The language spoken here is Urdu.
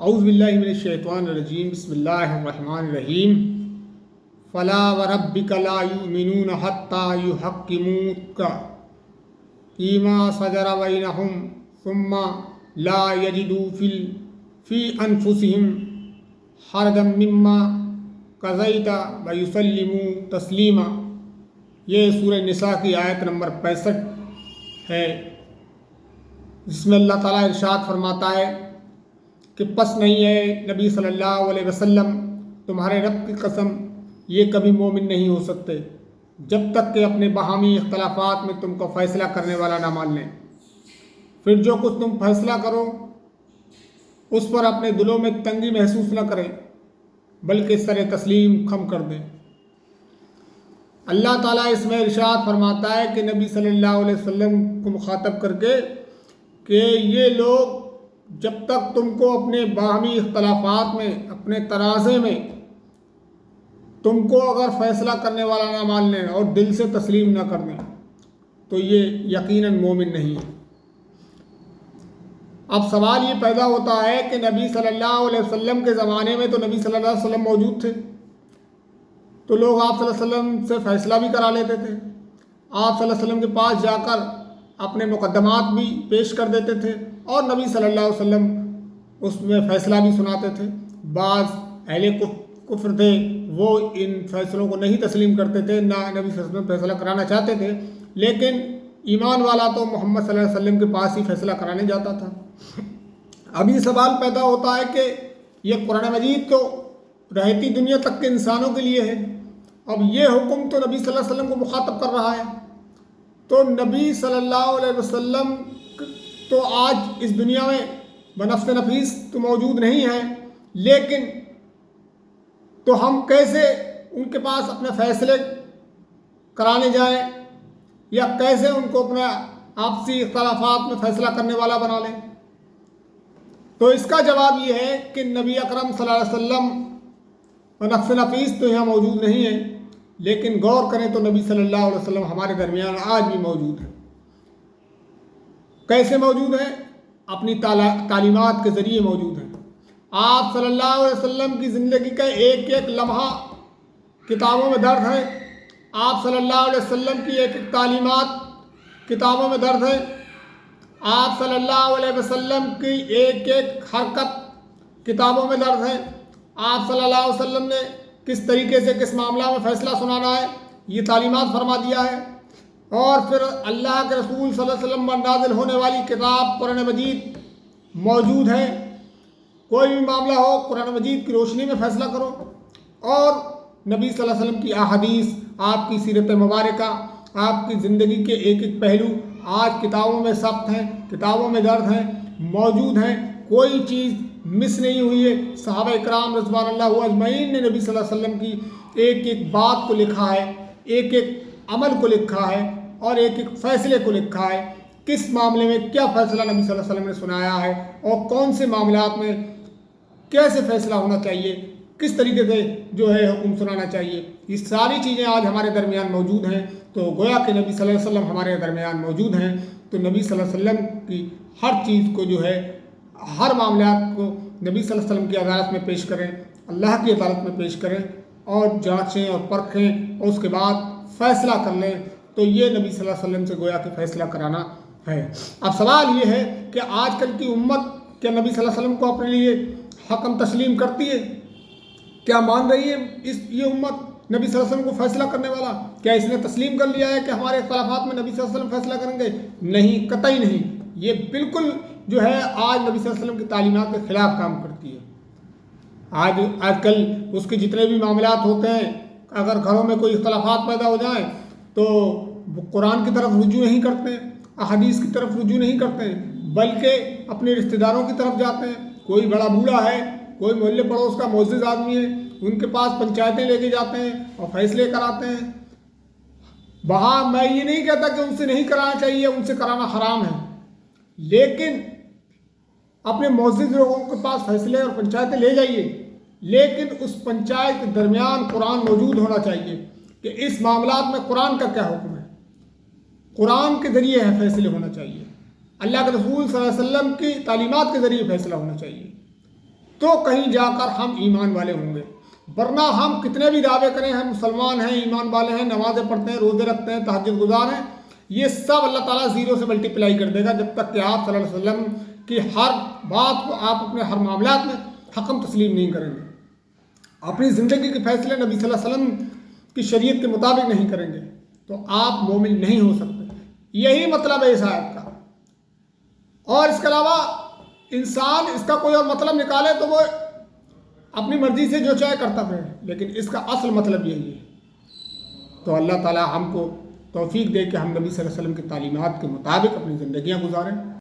اعوذ باللہ من الشیطان الرجیم بسم اللہ الرحمن الرحیم فلا وربک لا یؤمنون حتی یحکموک فیما شجر بینہم ثم لا یجدوا فی انفسہم حرجا مما قضیت ویسلموا تسلیما۔ یہ سورہ نساء کی آیت نمبر 65 ہے، جس میں اللہ تعالیٰ ارشاد فرماتا ہے کہ پس نہیں ہے نبی صلی اللہ علیہ وسلم، تمہارے رب کی قسم یہ کبھی مومن نہیں ہو سکتے جب تک کہ اپنے باہمی اختلافات میں تم کو فیصلہ کرنے والا نہ مان لیں، پھر جو کچھ تم فیصلہ کرو اس پر اپنے دلوں میں تنگی محسوس نہ کریں بلکہ سر تسلیم خم کر دیں۔ اللہ تعالیٰ اس میں ارشاد فرماتا ہے کہ نبی صلی اللہ علیہ وسلم کو مخاطب کر کے کہ یہ لوگ جب تک تم کو اپنے باہمی اختلافات میں، اپنے تنازع میں تم کو اگر فیصلہ کرنے والا نہ مان لیں اور دل سے تسلیم نہ کر دیں تو یہ یقیناً مومن نہیں ہے۔ اب سوال یہ پیدا ہوتا ہے کہ نبی صلی اللہ علیہ وسلم کے زمانے میں تو نبی صلی اللہ علیہ وسلم موجود تھے، تو لوگ آپ صلی اللہ علیہ وسلم سے فیصلہ بھی کرا لیتے تھے، آپ صلی اللہ علیہ وسلم کے پاس جا کر اپنے مقدمات بھی پیش کر دیتے تھے اور نبی صلی اللہ علیہ وسلم اس میں فیصلہ بھی سناتے تھے۔ بعض اہل کفر تھے، وہ ان فیصلوں کو نہیں تسلیم کرتے تھے، نہ نبی صلی اللہ علیہ وسلم فیصلہ کرانا چاہتے تھے، لیکن ایمان والا تو محمد صلی اللہ علیہ وسلم کے پاس ہی فیصلہ کرانے جاتا تھا۔ اب یہ سوال پیدا ہوتا ہے کہ یہ قرآن مجید تو رہتی دنیا تک کے انسانوں کے لیے ہے، اب یہ حکم تو نبی صلی اللہ علیہ وسلم کو مخاطب کر رہا ہے، تو نبی صلی اللہ علیہ وسلم تو آج اس دنیا میں بنفس نفیس تو موجود نہیں ہیں، لیکن تو ہم کیسے ان کے پاس اپنے فیصلے کرانے جائیں یا کیسے ان کو اپنے آپسی اختلافات میں فیصلہ کرنے والا بنا لیں؟ تو اس کا جواب یہ ہے کہ نبی اکرم صلی اللہ علیہ وسلم بنفس نفیس تو یہاں موجود نہیں ہیں، لیکن غور کریں تو نبی صلی اللہ علیہ وسلم ہمارے درمیان آج بھی موجود ہیں۔ کیسے موجود ہیں؟ اپنی تعلیمات کے ذریعے موجود ہیں۔ آپ صلی اللہ علیہ وسلم کی زندگی کا ایک ایک لمحہ کتابوں میں درج ہے، آپ صلی اللہ علیہ وسلم کی ایک ایک تعلیمات کتابوں میں درج ہے، آپ صلی اللہ علیہ وسلم کی ایک ایک حرکت کتابوں میں درج ہے، آپ صلی اللہ علیہ وسلم نے کس طریقے سے کس معاملہ میں فیصلہ سنانا ہے یہ تعلیمات فرما دیا ہے۔ اور پھر اللہ کے رسول صلی اللہ علیہ وسلم پر نازل ہونے والی کتاب قرآن مجید موجود ہے، کوئی بھی معاملہ ہو قرآن مجید کی روشنی میں فیصلہ کرو، اور نبی صلی اللہ علیہ وسلم کی احادیث، آپ کی سیرت مبارکہ، آپ کی زندگی کے ایک ایک پہلو آج کتابوں میں ثبت ہیں، کتابوں میں درج ہیں، موجود ہیں، کوئی چیز مس نہیں ہوئی ہے۔ صحابہ اکرام رضوان اللہ اجمعین نے نبی صلی اللہ علیہ وسلم کی ایک ایک بات کو لکھا ہے، ایک ایک عمل کو لکھا ہے اور ایک ایک فیصلے کو لکھا ہے، کس معاملے میں کیا فیصلہ نبی صلی اللہ علیہ وسلم نے سنایا ہے اور کون سے معاملات میں کیسے فیصلہ ہونا چاہیے، کس طریقے سے جو ہے حکم سنانا چاہیے، یہ ساری چیزیں آج ہمارے درمیان موجود ہیں۔ تو گویا کہ نبی صلی اللہ علیہ وسلم ہمارے درمیان موجود ہیں، تو نبی صلی اللہ علیہ وسلم کی ہر چیز کو جو ہے، ہر معاملات کو نبی صلی اللہ علیہ وسلم کی عدالت میں پیش کریں، اللہ کی عدالت میں پیش کریں اور جانچیں اور پرکھیں اور اس کے بعد فیصلہ کر لیں، تو یہ نبی صلی اللہ علیہ وسلم سے گویا کہ فیصلہ کرانا ہے۔ اب سوال یہ ہے کہ آج کل کی امت کیا نبی صلی اللہ علیہ وسلم کو اپنے لیے حکم تسلیم کرتی ہے؟ کیا مان رہی ہے یہ امت نبی صلی اللہ علیہ وسلم کو فیصلہ کرنے والا؟ کیا اس نے تسلیم کر لیا ہے کہ ہمارے اختلافات میں نبی صلی اللہ علیہ وسلم فیصلہ کریں گے؟ نہیں، قطعی نہیں۔ یہ بالکل جو ہے آج نبی صلی اللہ علیہ وسلم کی تعلیمات کے خلاف کام کرتی ہے۔ آج کل اس کے جتنے بھی معاملات ہوتے ہیں، اگر گھروں میں کوئی اختلافات پیدا ہو جائیں تو قرآن کی طرف رجوع نہیں کرتے ہیں، احادیث کی طرف رجوع نہیں کرتے ہیں، بلکہ اپنے رشتہ داروں کی طرف جاتے ہیں۔ کوئی بڑا بوڑھا ہے، کوئی محلے پڑوس کا معزز آدمی ہے، ان کے پاس پنچایتیں لے کے جاتے ہیں اور فیصلے کراتے ہیں۔ وہاں میں یہ نہیں کہتا کہ ان سے نہیں کرانا چاہیے، ان سے کرانا حرام ہے، لیکن اپنے معزز لوگوں کے پاس فیصلے اور پنچایتیں لے جائیے، لیکن اس پنچایت کے درمیان قرآن موجود ہونا چاہیے کہ اس معاملات میں قرآن کا کیا حکم ہے، قرآن کے ذریعے فیصلے ہونا چاہیے، اللہ کے رسول صلی اللہ علیہ وسلم کی تعلیمات کے ذریعے فیصلہ ہونا چاہیے۔ تو کہیں جا کر ہم ایمان والے ہوں گے، ورنہ ہم کتنے بھی دعوے کریں ہم مسلمان ہیں، ایمان والے ہیں، نمازیں پڑھتے ہیں، روزے رکھتے ہیں، تہجد گزار ہیں، یہ سب اللہ تعالیٰ زیرو سے ملٹیپلائی کر دے گا جب تک کہ آپ صلی اللہ علیہ وسلم کی ہر بات کو آپ اپنے ہر معاملات میں حکم تسلیم نہیں کریں گے، اپنی زندگی کے فیصلے نبی صلی اللہ علیہ وسلم کی شریعت کے مطابق نہیں کریں گے، تو آپ مومن نہیں ہو سکتے۔ یہی مطلب ہے اس آیت کا۔ اور اس کے علاوہ انسان اس کا کوئی اور مطلب نکالے تو وہ اپنی مرضی سے جو چاہے کرتا ہے، لیکن اس کا اصل مطلب یہی ہے۔ تو اللہ تعالیٰ ہم کو توفیق دے کہ ہم نبی صلی اللہ علیہ وسلم کی تعلیمات کے مطابق اپنی زندگیاں گزاریں۔